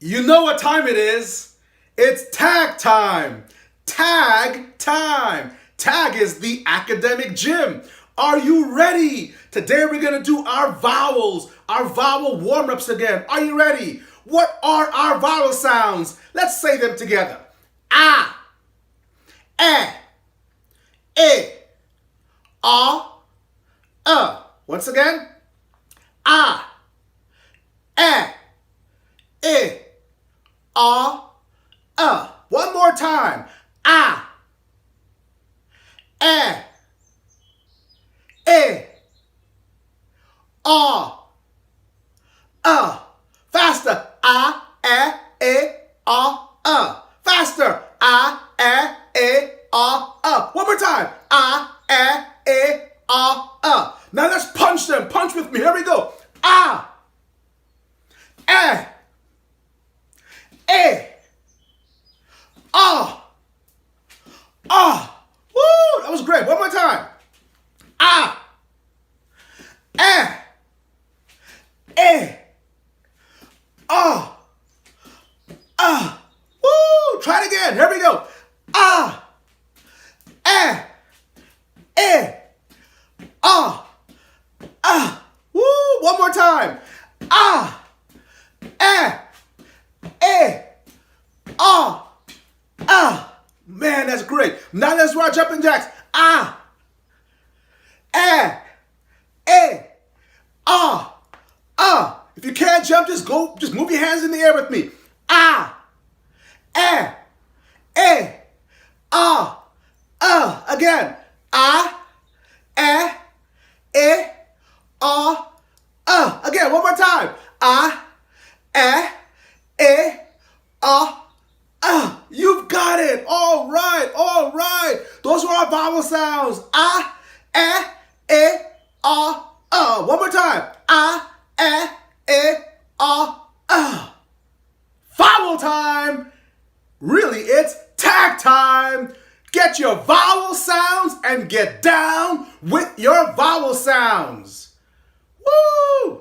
You know what time it is. It's tag time. Tag time. Tag is the academic gym. Are you ready? Today we're going to do our vowels, our vowel warm-ups again. Are you ready? What are our vowel sounds? Let's say them together. A, e, a. Once again. A, e, a. One more time. A, e, a. Faster. A, faster. A, One more time. A. Now let's punch them. Punch with me. Here we go. A, Woo! That was great. One more time. A, Woo! Try it again. Here we go. A, Woo! One more time. A, Man, that's great. Now let's do our jumping jacks. A, If you can't jump, just move your hands in the air with me. A, Again. A, Again, one more time. A, You've got it. All right, all right. Those were our vowel sounds. A, One more time. A, Vowel time. Really, it's tag time. Get your vowel sounds and get down with your vowel sounds. Woo!